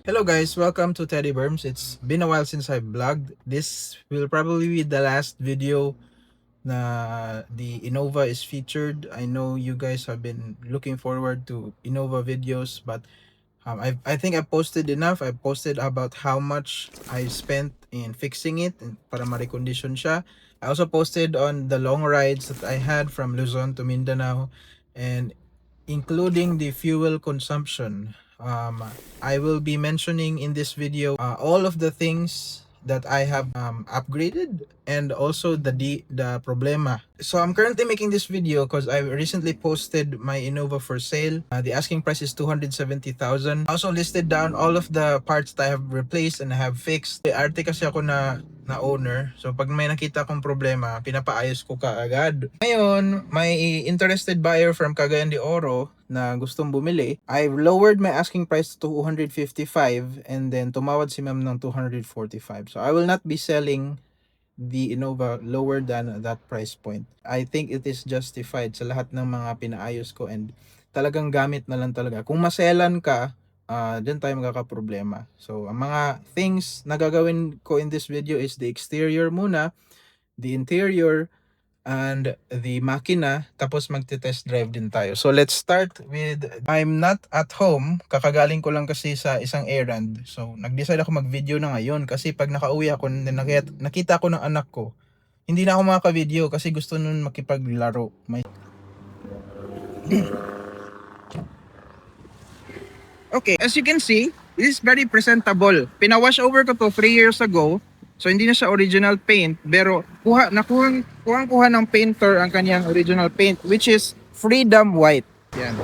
Hello guys, welcome to Teddy Berms. It's been a while since I vlogged. This will probably be the last video na the Innova is featured. I know you guys have been looking forward to Innova videos, but I think I posted enough. I posted about how much I spent in fixing it and para ma-recondition siya. I also posted on the long rides that I had from Luzon to Mindanao, and including the fuel consumption. I will be mentioning in this video all of the things that I have upgraded, and also the problema. So I'm currently making this video because I recently posted my Innova for sale. The asking price is 270,000. I also listed down all of the parts that I have replaced and have fixed. Arte kasi ako na owner. So pag may nakita akong problema, pinapaayos ko kaagad. Ngayon, may interested buyer from Cagayan de Oro na gustong bumili. I've lowered my asking price to 255 and then tumawad si ma'am ng 245. So I will not be selling the Innova lower than that price point. I think it is justified sa lahat ng mga pinaayos ko, and talagang gamit na lang talaga. Kung maselan ka, dyan tayo magkakaproblema. So, ang mga things na gagawin ko in this video is the exterior muna, the interior, and the makina, tapos magte-test drive din tayo. So let's start with, I'm not at home, kakagaling ko lang kasi sa isang errand. So nag-decide ako mag-video na ngayon kasi pag nakauwi ako, nakita ko ng anak ko, hindi na ako makaka-video kasi gusto nun makipaglaro. Okay, as you can see, this is very presentable. Pinawash over ko to 3 years ago. So hindi na siya original paint, pero kuha ng painter ang kanyang original paint, which is Freedom White. Yan.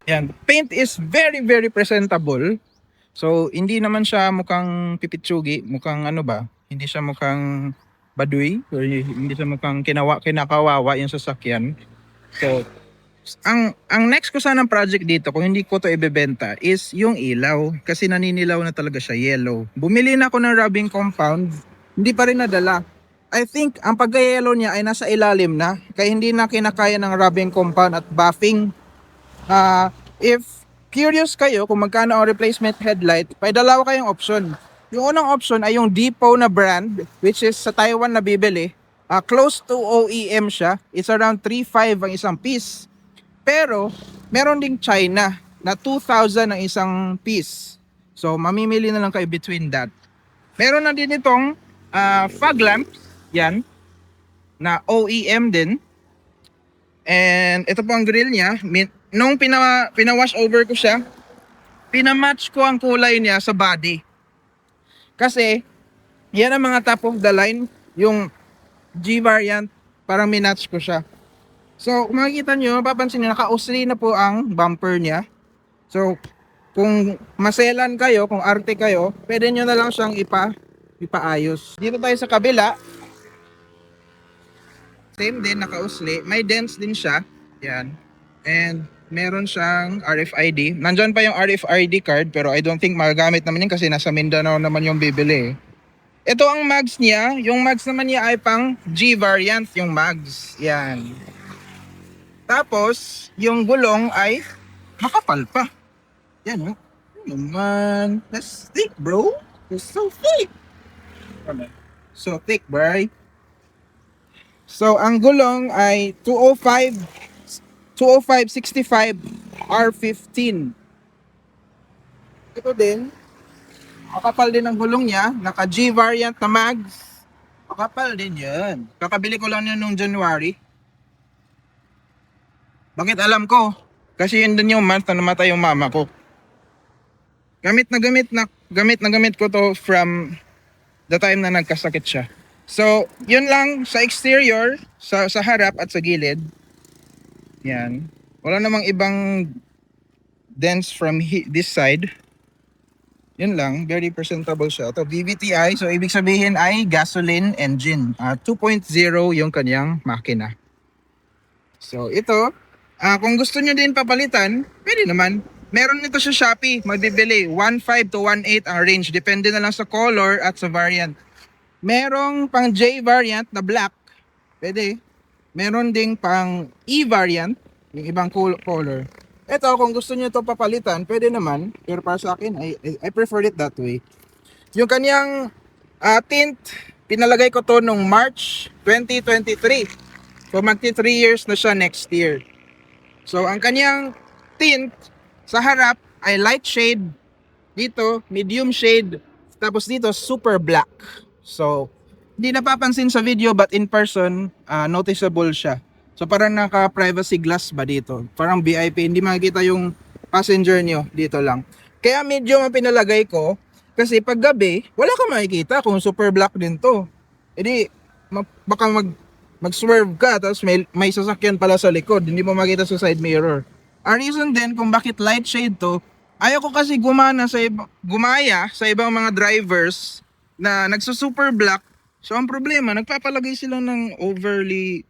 Yan. Paint is very presentable. So, hindi naman siya mukhang pipitsugi, mukhang ano ba? Hindi siya mukhang baduy, or hindi siya mukhang kinakawawa yung sasakyan. So, ang next ko sanang project dito, kung hindi ko to ibebenta, is yung ilaw. Kasi naninilaw na talaga siya, yellow. Bumili na ako ng rubbing compound, hindi pa rin nadala. I think ang pagka-yellow niya ay nasa ilalim na, kaya hindi na kinakaya ng rubbing compound at buffing. If curious kayo kung magkano ang replacement headlight, may dalawa kayong option. Yung unang option ay yung Depo na brand, which is sa Taiwan na bibili. Close to OEM siya. It's around 3,500 ang isang piece. Pero, meron ding China na 2,000 ang isang piece. So, mamimili na lang kayo between that. Meron na din itong fog lamps. Yan. Na OEM din. And ito po ang grill niya. Nung pinawash over ko siya, pinamatch ko ang kulay niya sa body. Kasi, yan ang mga top of the line, yung G variant, parang minatch ko siya. So, kung makikita nyo, mapapansin nyo, naka-usli na po ang bumper niya. So, kung maselan kayo, kung arte kayo, pwede nyo na lang siyang ipaayos. Dito tayo sa kabila. Same din, naka-usli. May dents din siya. Yan. And meron siyang RFID. Nandyan pa yung RFID card, pero I don't think magagamit naman yun kasi nasa Mindanao naman yung bibili. Ito ang mags niya. Yung mags naman niya ay pang G variant yung mags. Yan. Tapos, yung gulong ay makapal pa. Yan, oh. Naman. That's thick, bro. It's so thick. So thick, bro. So, ang gulong ay 205/65 R15. Ito din, makapal din ang gulong niya. Naka G variant na mags. Makapal din yan. Kakabili ko lang yun nung January. Bakit alam ko? Kasi yun din yung month na namatay yung mama ko. Gamit na gamit ko to from the time na nagkasakit siya. So, yun lang sa exterior, sa harap at sa gilid. Yan. Wala namang ibang dents from this side. Yun lang, very presentable siya. Ito, VVTi, so ibig sabihin ay gasoline engine. 2.0 yung kanyang makina. So, ito, kung gusto nyo din papalitan, pwede naman. Meron nito sa Shopee, mabibili. 1.5 to 1.8 ang range. Depende na lang sa color at sa variant. Merong pang J variant na black. Pwede. Meron ding pang E variant, yung ibang color. Ito, kung gusto niyo ito papalitan, pwede naman. Pero para sa akin, I prefer it that way. Yung kanyang tint, pinalagay ko to nung March 2023. So magti 3 years na siya next year. So ang kanyang tint sa harap ay light shade, dito medium shade, tapos dito super black. So hindi napapansin sa video but in person noticeable siya. So parang naka privacy glass ba dito? Parang VIP, hindi makikita yung passenger nyo dito lang. Kaya medium ang pinalagay ko kasi pag gabi, wala kang makikita kung super black din to. Edi baka mag-swerve ka tapos may sasakyan pala sa likod, hindi mo makita sa side mirror. Ang reason din kung bakit light shade to, ayaw ko kasi gumaya sa ibang mga drivers na nagsusuper black. So ang problema, nagpapalagay sila ng overly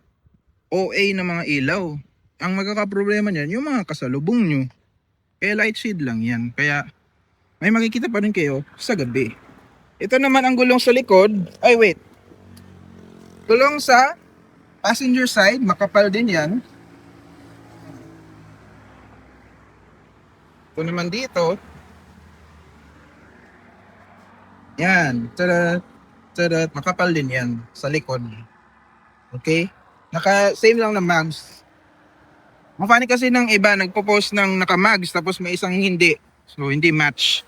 OA na mga ilaw. Ang magkakaproblema niyan, yung mga kasalubong nyo. Kaya light shade lang yan. Kaya may makikita pa rin kayo sa gabi. Ito naman ang gulong sa likod. Ay wait. Gulong sa passenger side, makapal din yan. Ito naman dito. Yan. Tada, tada, makapal din yan sa likod. Okay? Same lang na mags. Mafani kasi ng iba, nagpo-post ng naka-mags tapos may isang hindi. So, hindi match.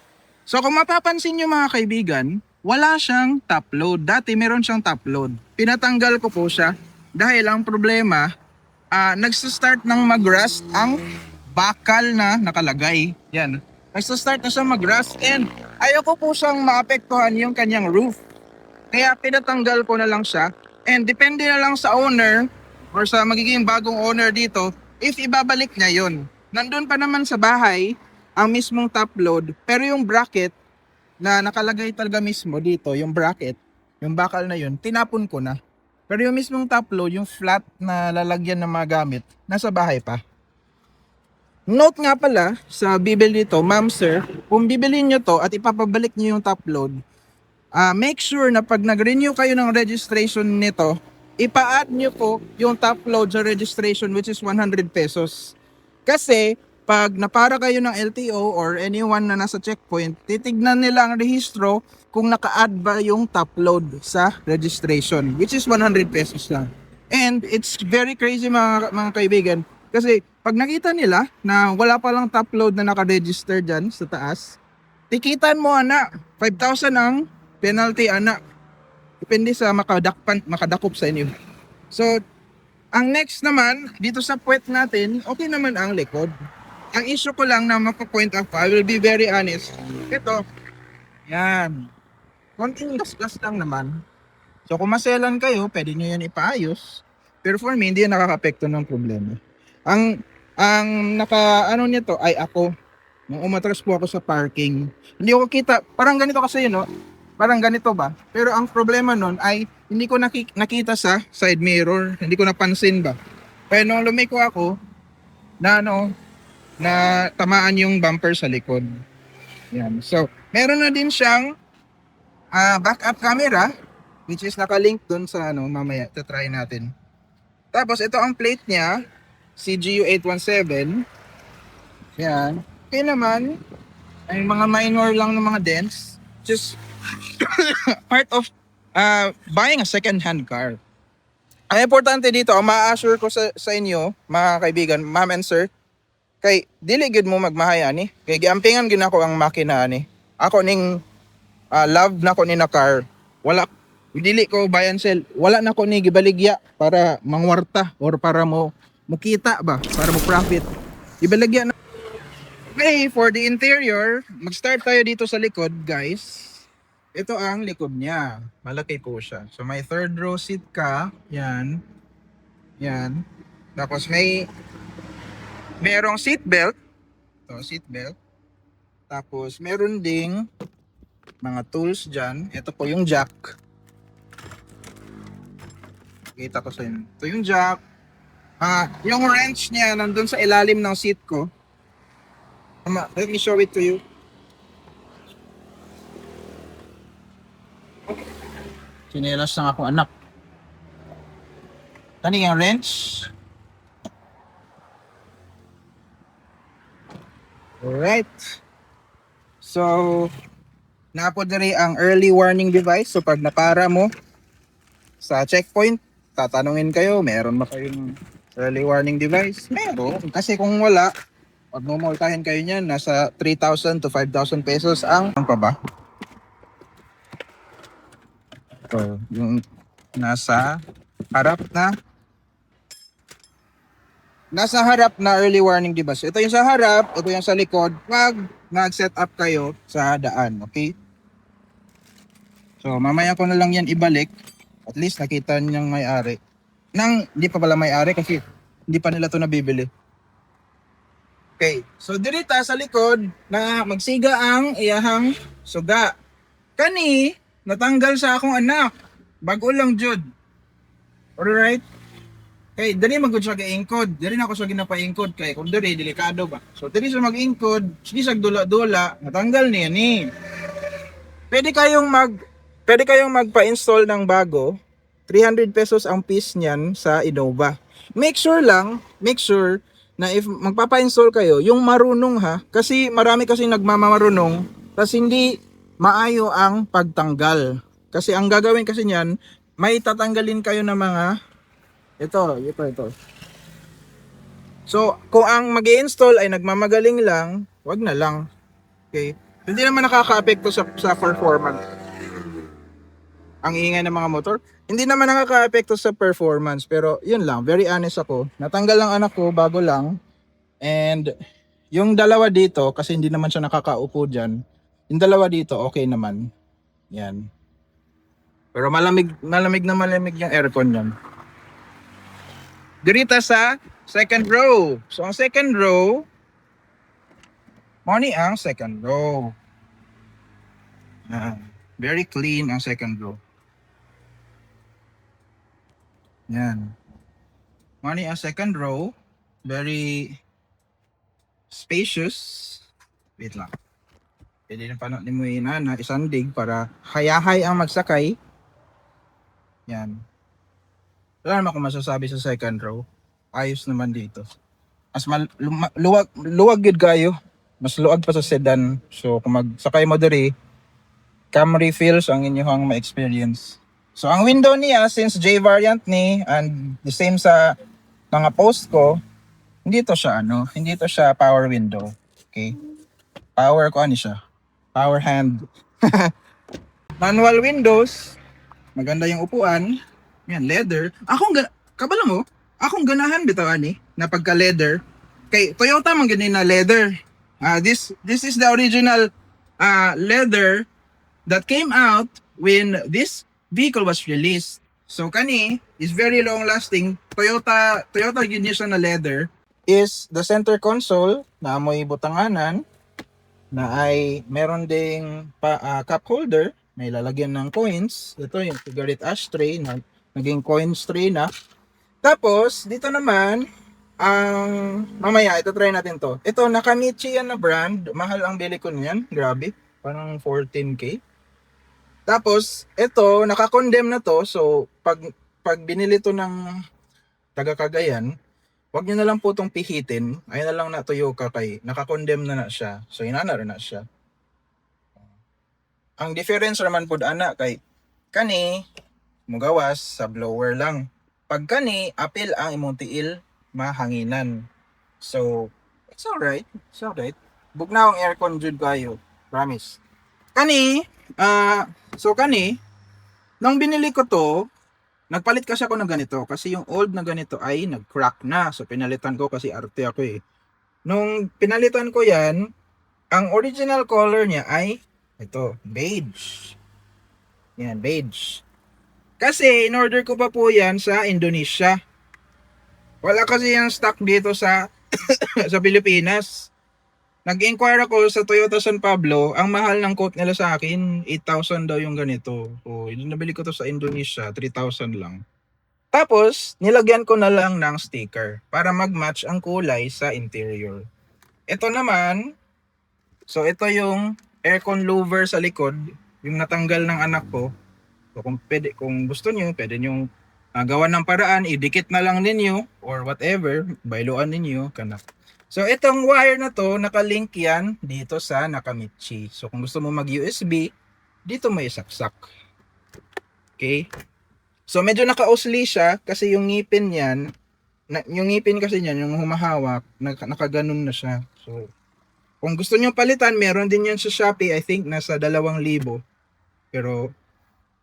So, kung mapapansin nyo mga kaibigan, wala siyang top load. Dati meron siyang top load. Pinatanggal ko po siya dahil ang problema, nagsistart ng mag-rust ang bakal na nakalagay. Yan. Nagsistart na siya mag-rust and ayoko po siyang maapektuhan yung kanyang roof. Kaya pinatanggal ko na lang siya. And depende na lang sa owner or sa magiging bagong owner dito if ibabalik niya yon. Nandun pa naman sa bahay ang mismong top load, pero yung bracket na nakalagay talaga mismo dito, yung bracket, yung bakal na yun, tinapon ko na. Pero yung mismong top load, yung flat na lalagyan ng mga gamit, nasa bahay pa. Note nga pala sa bibili nito, ma'am sir, kung bibilin nyo to at ipapabalik nyo yung top load, make sure na pag nag-renew kayo ng registration nito, ipa-add nyo po yung top load sa registration which is 100 pesos. Kasi pag napara kayo ng LTO or anyone na nasa checkpoint, titignan nila ang rehistro kung naka-add ba yung top load sa registration, which is 100 pesos lang. And it's very crazy mga kaibigan, kasi pag nakita nila na wala palang top load na naka-register dyan sa taas, tikitan mo anak, 5,000 ang penalty anak. Depende sa makadakop sa inyo. So, ang next naman, dito sa puwet natin, okay naman ang likod. Ang issue ko lang na mapapoint out, I will be very honest. Ito, yan. Konting gas-gas lang naman. So kung maselan kayo, pwede nyo yan ipaayos. Pero for me, hindi yan nakaka-apekto ng problema. Ang naka-ano nito ay ako. Nung umatras po ako sa parking, hindi ko kita, parang ganito kasi yun, no? Parang ganito ba? Pero ang problema nun ay hindi ko nakita sa side mirror, hindi ko napansin ba. Kaya nung lumiko ako, na tamaan yung bumper sa likod. Yan. So, meron na din siyang backup camera which is nakalink dun sa mamaya try natin. Tapos ito ang plate niya, CGU817. Yan. Okay naman, ay mga minor lang ng mga dents. Just part of buying a second-hand car. Ang importante dito, ang ma-assure ko sa inyo, mga kaibigan, ma'am and sir, kay dili gid mo magmahaya ni. Kay giampingan gid nako ang makina ni. Ako ning love na ko ni na car. Wala dili ko buy and sell. Wala na ko ni gibaligya para mangwarta or para mo mukita ba, para mo profit. Ibaligya na. Okay, for the interior, mag-start tayo dito sa likod, guys. Ito ang likod niya. Malaki po siya. So may third row seat ka. Yan. Yan. Tapos merong seat belt. So, seat belt. Tapos, meron ding mga tools dyan. Ito po yung jack. Kita ko sa inyo. Ito yung jack. Yung wrench niya nandun sa ilalim ng seat ko. Mama, let me show it to you. Chinelas ng akong anak. Kani ang wrench. Alright. So, napo diri ang early warning device. So, pag napara mo sa checkpoint, tatanungin kayo, meron ba kayong early warning device? Meron. Kasi kung wala, pag mumultahin kayo niyan, nasa 3,000 to 5,000 pesos ang pa ba? So, yung nasa harap na early warning device. Ito yung sa harap, ito yung sa likod. Pag nag-set up kayo sa daan, okay? So, mamaya ko na lang yan ibalik. At least nakita niyang may-ari. Hindi pa pala may-ari kasi hindi pa nila to nabibili. Okay. So, dirita sa likod na magsiga ang iyahang suga. Kani, natanggal sa akong anak. Bago lang, Jud. Alright? Okay, dali magud siya ka-ingkod. Dali na ako siya ginapa-ingkod kay kung dali delikado ba. So dali siya mag-ingkod, sige sag dula-dula, natanggal niya ni. Pwede kayong magpa-install ng bago. 300 pesos ang piece niyan sa Innova. Make sure na if magpapa-install kayo, yung marunong ha, kasi marami kasi nagmamarunong, tas hindi maayo ang pagtanggal. Kasi ang gagawin kasi niyan, may tatanggalin kayo ng mga ito. So, kung ang mag-i-install ay nagmamagaling lang, wag na lang. Okay? Hindi naman nakaka-apekto sa performance. Ang ingay ng mga motor, hindi naman nakaka-apekto sa performance. Pero, yun lang. Very honest ako. Natanggal lang anak ko, bago lang. And, yung dalawa dito, kasi hindi naman siya nakakaupo dyan. Yung dalawa dito, okay naman. Yan. Pero malamig yung aircon yan. Dirita sa second row. So, ang second row, money ang second row. Very clean ang second row. Yan. Money ang second row. Very spacious. Wait lang. Pwede na pa ni mo na isandig para hayahay ang magsakay. Yan. Wala naman akong masasabi sa second row. Ayos naman dito. Mas luwag yun kayo. Mas luwag pa sa sedan. So kung magsakay mo diri, Camry feels ang inyong ma-experience. So ang window niya, since J variant ni and the same sa mga post ko, hindi to siya power window. Okay? Power siya? Power hand. Manual windows. Maganda yung upuan. Yan, leather. Kabala mo, akong ganahan bitaw ani na pagka leather. Kay Toyota man ganyan na leather. This is the original leather that came out when this vehicle was released. So kani is very long lasting. Toyota yun siya na leather. Is the center console na amoy butanganan na ay meron ding cup holder na ilalagyan ng coins. Ito yung cigarette ashtray na naging coins tray na. Tapos, dito naman, mamaya, ito try natin to. Ito, Nakamichi yan na brand. Mahal ang bili ko niyan. Grabe. Parang 14K. Tapos, ito, naka-condemn na to. So, pag binili to ng taga Cagayan, wag nyo na lang po itong pihitin. Ayun na lang na Toyota kay naka-condemn na siya. So, inana rin na siya. Ang difference naman po ana kay kani mugawas sa blower lang. Pag kani apil ang imong tiil mahanginan. So it's alright. Bugnaw ang aircon jud kayo. Promise. Kani nung binili ko to, nagpalit kasi ako ng ganito kasi yung old na ganito ay nag-crack na. So pinalitan ko kasi arte ako eh. Nung pinalitan ko yan, ang original color niya ay ito, beige. Yan, beige. Kasi in-order ko pa po yan sa Indonesia. Wala kasi yung stock dito sa sa Pilipinas. Nag-inquire ako sa Toyota San Pablo, ang mahal ng quote nila sa akin, 8,000 daw yung ganito. So, nabili ko to sa Indonesia, 3,000 lang. Tapos, nilagyan ko na lang ng sticker para mag-match ang kulay sa interior. Ito naman, So ito yung aircon louver sa likod, yung natanggal ng anak ko. So kung gusto niyo, pwede niyo gawan ng paraan, idikit na lang ninyo or whatever, bailuan ninyo kana. So itong wire na to, nakalink yan dito sa Nakamichi. So kung gusto mo mag USB, dito may saksak. Okay? So medyo naka-usli siya kasi yung ngipin niyan, yung ngipin kasi niyan, yung humahawak, nakaganon na siya. So kung gusto niyo palitan, meron din yan sa Shopee. I think nasa 2,000. Pero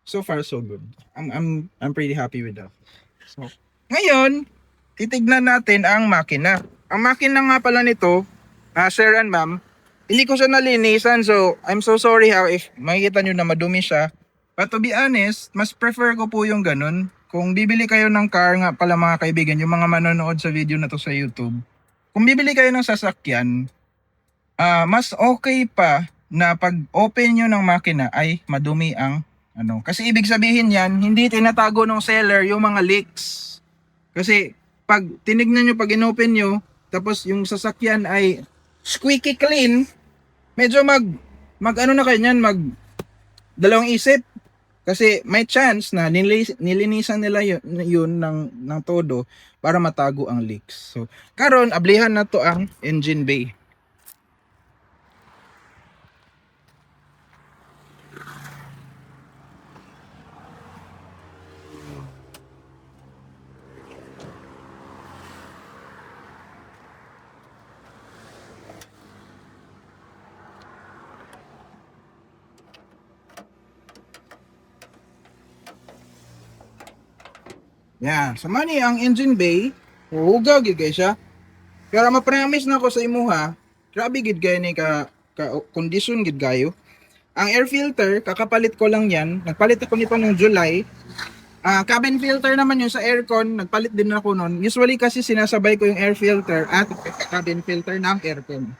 so far so good. I'm pretty happy with that. So ngayon, titignan natin ang makina. Ang makina nga pala nito, sir and ma'am, hindi ko siya nalinisan, so I'm so sorry if makikita nyo na madumi siya. But to be honest, mas prefer ko po yung ganun. Kung bibili kayo ng car nga pala mga kaibigan, yung mga manonood sa video na to sa YouTube, kung bibili kayo ng sasakyan, mas okay pa na pag open nyo ng makina ay madumi ang ano. Kasi ibig sabihin yan, hindi tinatago ng seller yung mga leaks. Kasi pag tinignan nyo, pag inopen nyo, tapos yung sasakyan ay squeaky clean, medyo mag ano na kayo nyan, mag dalawang isip. Kasi may chance na nilinisan nila yun ng todo para matago ang leaks. So, karon ablihan na to ang engine bay. Yan, sa mani ang engine bay, hugaw gid kay siya. Pero ma-promise na ko sa imuha, grabe gid gay ni ka condition gid gayo. Ang air filter, kakapalit ko lang yan. Nagpalit ako nito noong July. Cabin filter naman yun sa aircon, nagpalit din ako noon. Usually kasi sinasabay ko yung air filter at cabin filter ng aircon.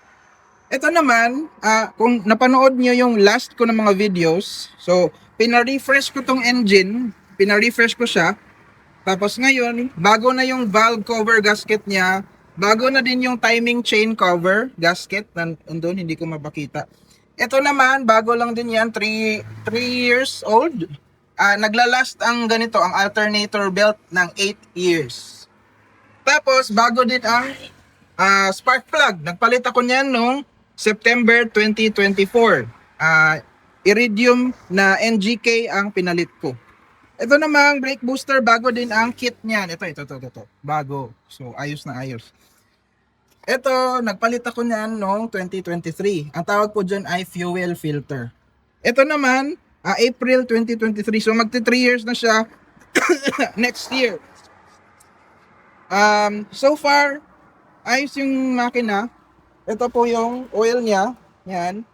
Ito naman, kung napanood nyo yung last ko ng mga videos, so pina-refresh ko tong engine, pina-refresh ko siya. Tapos ngayon, bago na yung valve cover gasket niya, bago na din yung timing chain cover gasket, nandun, hindi ko mapakita. Ito naman, bago lang din yan, 3 years old. Naglalast ang ganito, ang alternator belt ng 8 years. Tapos, bago din ang spark plug. Nagpalit ako niyan noong September 2024. Iridium na NGK ang pinalit ko. Ito namang brake booster, bago din ang kit niyan. Ito. Bago. So, ayos na ayos. Ito, nagpalit ako niyan noong 2023. Ang tawag po dyan ay fuel filter. Ito naman, April 2023. So, magti 3 years na siya next year. So far, ayos yung makina. Ito po yung oil niya. Yan.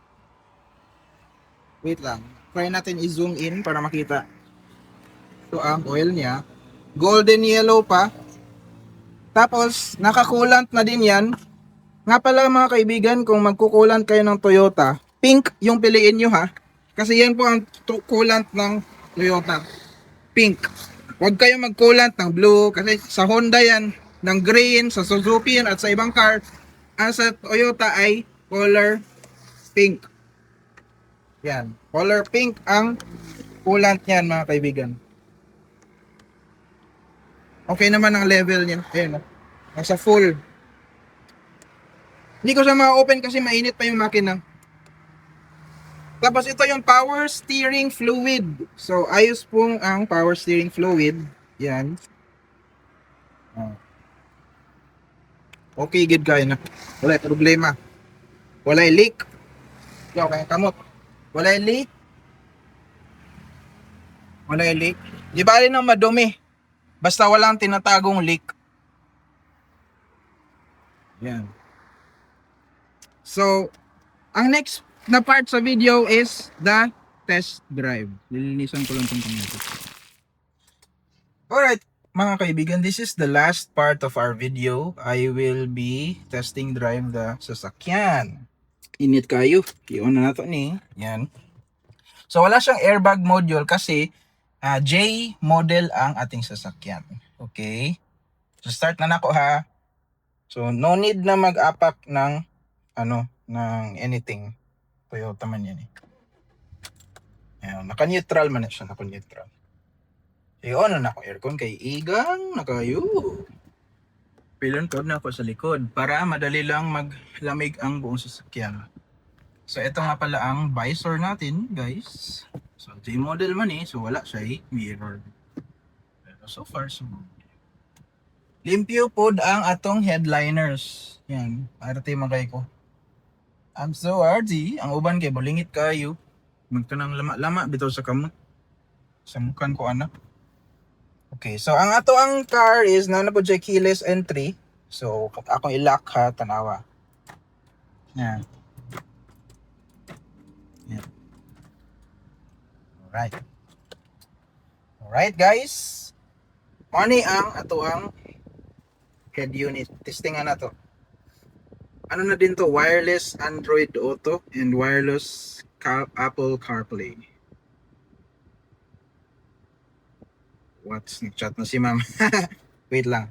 Wait lang. Try natin i-zoom in para makita. Ito ang oil niya. Golden yellow pa. Tapos, naka-coolant na din yan. Nga pala mga kaibigan, kung magkukulant kayo ng Toyota, pink yung piliin nyo ha. Kasi yan po ang coolant ng Toyota. Pink. Huwag kayo mag-coolant ng blue. Kasi sa Honda yan, ng green, sa Suzuki yan, at sa ibang car. Ang sa Toyota ay color pink. Yan. Color pink ang coolant niyan mga kaibigan. Okay naman ang level niya. Ayan. Nasa full. Hindi ko siya ma-open kasi mainit pa yung makina. Tapos ito yung power steering fluid. So ayos pong ang power steering fluid. Yan. Okay, good kayo na. Wala problema. Wala leak. Okay, kamot. Wala leak. Wala leak. Di ba rin ang madumi? Basta walang tinatagong leak. Yan. So, ang next na part sa video is the test drive. Nilinisan ko lang itong kamera. Alright, mga kaibigan, this is the last part of our video. I will be testing drive the sasakyan. Init kayo. I-on na nato ni. Yan. So, wala siyang airbag module kasi J model ang ating sasakyan. Okay? So, start na nako ha. So, no need na mag-apak ng ng anything. Toyota man yan eh. Ayan, naka-neutral man na siya, naka-neutral. On na ako aircon kay igang na kayo. Pilon ko na ako sa likod para madali lang maglamig ang buong sasakyan. So ito nga pala ang visor natin, guys. So J model man eh, so wala siya eh, mirror. Pero so far so limpyo pod ang atong headliners. Yan, arte magay ko. I'm so arty. Ang uban kay bolingit kayo. Magtanang lama-lama bitaw sa kamot. Sa mukan ko ana. Okay, so ang ato ang car is na po dyan keyless entry. So akong i-lock ha, tanawa. Yan. Yan. Alright. Alright guys. Money ang ato ang head unit. Testingan na to. Ano na din to? Wireless Android Auto and wireless Apple CarPlay. What's nag-chat na si ma'am? Wait lang.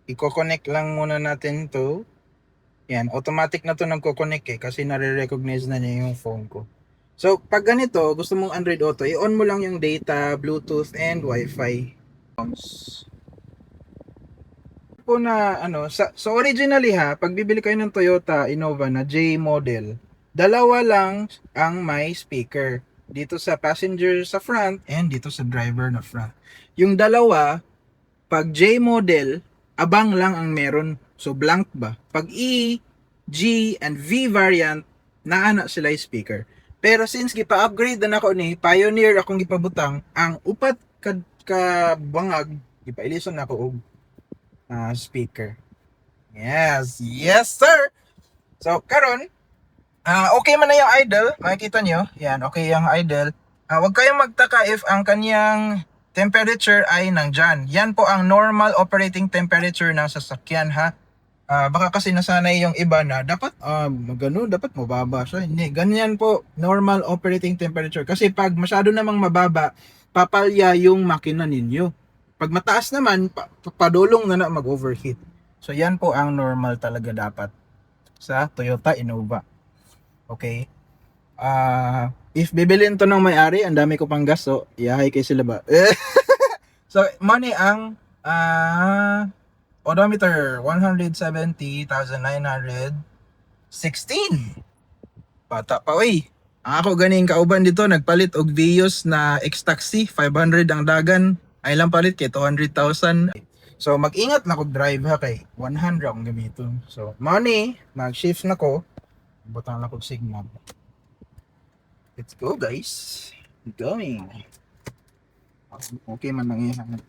I-connect lang muna natin to. Yan, automatic na to nagko-connect eh kasi nare-recognize na niya yung phone ko. So, pag ganito, gusto mong Android Auto, i-on mo lang yung data, Bluetooth, and Wi-Fi. Po na ano, so originally ha, pag bibili kayo ng Toyota Innova na J model, dalawa lang ang may speaker. Dito sa passenger sa front and dito sa driver na front. Yung dalawa, pag J model, abang lang ang meron. So blank ba? Pag E, G, and V variant, naana sila yung speaker. Pero since gipa-upgrade na ako ni Pioneer akong gipabutang, ang upat ka bangag, gipa-ilison na ako og speaker. Yes, yes sir. So karon, okay man na yung idle, makikita nyo. Yan, okay yung idle. Huwag kayong magtaka if ang kanyang temperature ay nandyan. Yan po ang normal operating temperature ng sasakyan ha. Baka kasi nasanay yung iba na dapat magano, dapat mababa siya. Hindi, ganyan po normal operating temperature. Kasi pag masyado namang mababa, papalya yung makina ninyo. Pag mataas naman, padulong na mag-overheat. So yan po ang normal talaga dapat sa Toyota Innova. Okay. If bibilin to ng may-ari, ang dami ko pang gas, so iyahay kay sila ba? So, money ang odometer 170,916. Bata pa oy. Ako ganing kauban dito nagpalit og Vios na X-Taxi 500 ang dagan. Ay lang palit kay 200,000. So mag-ingat na kog drive ha kay 100 akong gamiton. So money, mag-shift na ko. Butang na kog signal. Let's go guys. We're going. Okay man lang yan.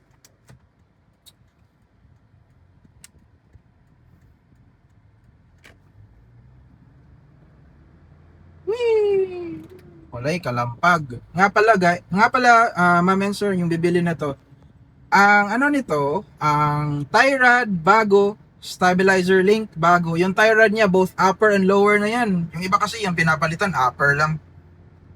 Whee! Walay kalampag. Nga pala ma'am and sir, yung bibili na to. Ang ano nito, ang tie rod bago, stabilizer link bago. Yung tie rod niya both upper and lower na yan. Yung iba kasi yung pinapalitan upper lang.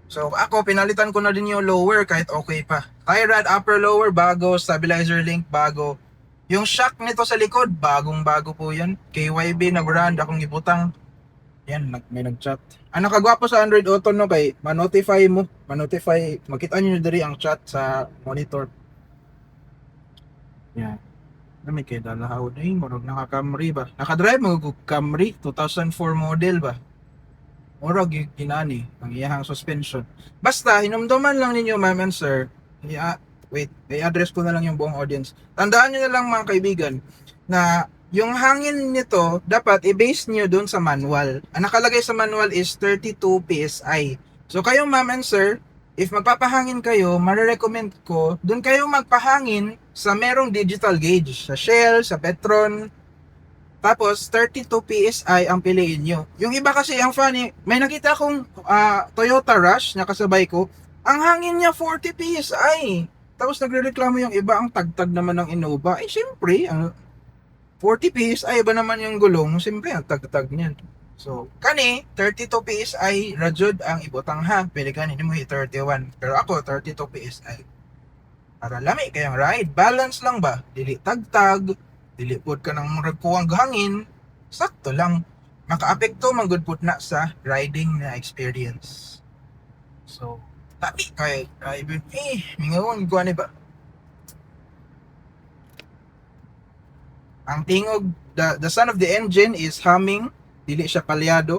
So ako pinalitan ko na din yung lower kahit okay pa. Tie rod upper lower bago, stabilizer link bago. Yung shock nito sa likod, bagong bago po yan. KYB na brand akong ibutang. Yan, may nag-chat. Ang nakagwapo sa Android Auto no kay ma-notify mo, makita niyo diri ang chat sa monitor. Yan. May kay dalahaw na murag naka-Camry ba? Naka-drive mo Camry 2004 model ba? Murag ginani ang iyang suspension. Basta hinumduman lang ninyo ma'am and sir. Wait, i-address ko na lang yung buong audience. Tandaan niyo na lang mga kaibigan na yung hangin nito, dapat i-base nyo dun sa manual. Ang nakalagay sa manual is 32 PSI. So kayo ma'am and sir, if magpapahangin kayo, marirecommend ko, dun kayo magpahangin sa merong digital gauge. Sa Shell, sa Petron. Tapos 32 PSI ang piliin nyo. Yung iba kasi ang funny, may nakita akong Toyota Rush na kasabay ko, ang hangin niya 40 PSI. Tapos nagrereklamo yung iba, ang tagtag naman ng Innova. Eh syempre, 40 PSI ba naman yung gulong? Siyempre, ang tag-tag niyan. So, kani, 32 PSI, rajud ang ibutang ha. Pwede ka mo 31. Pero ako, 32 PSI. Para lami kayang ride. Balance lang ba? Dili tag-tag. Dili pod ka ng magkuwang hangin. Sakto lang. makaapekto man gud pud na sa riding na experience. So tapi kay mingawon ko ani ba ang tingog, the sound of the engine is humming, dili siya palyado,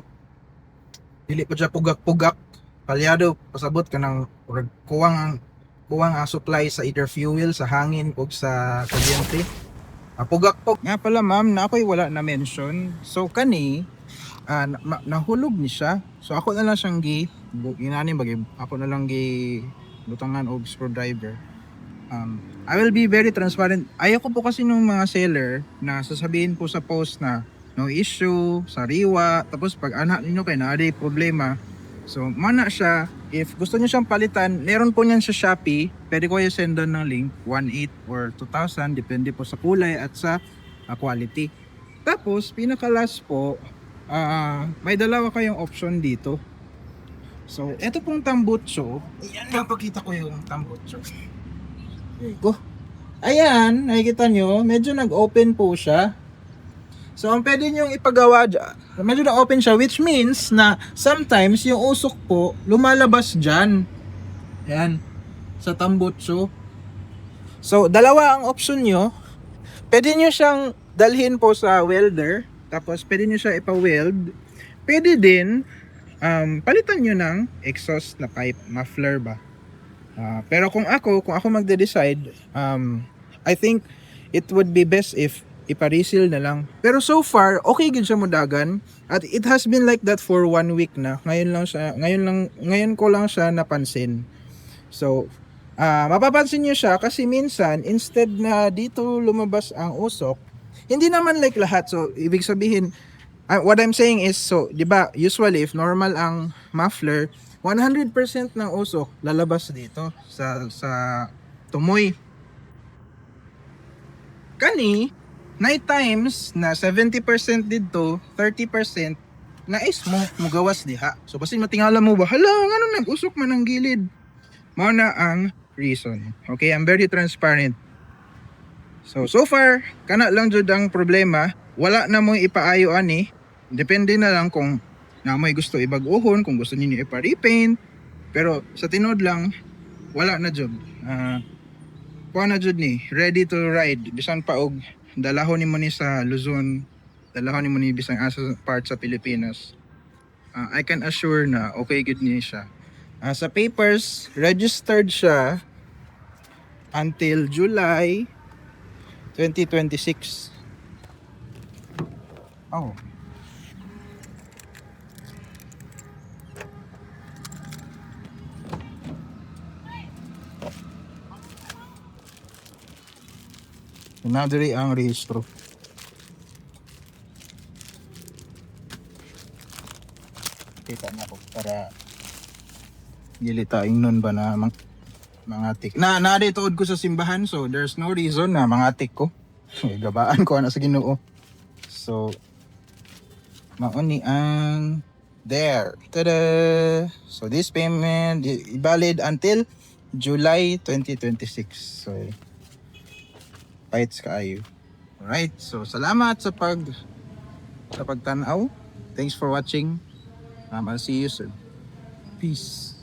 dili pa siya pugak-pugak, palyado pasabot ka ng kuwang ang supply sa either fuel, sa hangin o sa kuryente. Pugak-pug nga pala ma'am, na ako'y wala na mention. So kani nahulog ni siya, so ako na lang siyang inani bagay, ako na lang butangan og screwdriver. I will be very transparent. Ayoko po kasi nung mga seller na sasabihin po sa post na no issue, sariwa, tapos pag anak ninyo kay naaday problema. So mana siya, if gusto niyo siyang palitan, meron po niyan sa Shopee, pwede ko yung sendan ng link, 1,800 or 2,000, depende po sa kulay at sa quality. Tapos, pinaka last po, may dalawa kayong option dito. So, eto pong tambutso, yan nga, pakita ko yung tambutso. Go. Ayan, nakikita nyo, medyo nag-open po siya. So, ang pwede nyong ipagawa dyan, medyo na-open siya, which means na sometimes yung usok po, lumalabas dyan. Ayan, sa tambutso. So, dalawa ang option nyo. Pwede nyo siyang dalhin po sa welder, tapos pwede nyo siya ipa-weld. Pwede din, palitan nyo ng exhaust na pipe, muffler ba. Pero kung ako magde-decide, I think it would be best if ipa-reseal na lang. Pero so far, okay gid siya modagan at it has been like that for 1 week na. Ngayon ko lang siya napansin. So, mapapansin niyo siya kasi minsan instead na dito lumabas ang usok, hindi naman like lahat. So, ibig sabihin, what I'm saying is, so, 'di ba, usually if normal ang muffler, 100% ng usok lalabas dito sa tumoy. Kani, night times na 70% dito, 30% na is mo gawas diha. So basin matingala mo ba, hala, ano nag-usok man ang gilid. Mao na ang reason. Okay, I'm very transparent. So far, kana lang jud ang problema, wala na mo ipaayo ani. Depende na lang kung na may gusto ibag-ohon, kung gusto niyo ipa-repaint. Pero sa tinod lang, wala na jud. Kuha na jud ni, ready to ride. Bisan pa og dalahon nimo ni sa Luzon, dalahon nimo ni bisang asa part sa Pilipinas. I can assure na okay gud ni siya. Sa papers, registered siya until July 2026. Oh. Nadiri ang rehistro. Kita na ko para gilitaing nun ba na mga tik. Naadi tuod ko sa simbahan, so there's no reason na mga tik ko. Gabaan ko na sa Ginoo. So mauni ang there. Tada! So this payment valid until July 2026. So fights kaayo. Alright, so salamat sa pagtanaw. Thanks for watching. I'll see you soon. Peace.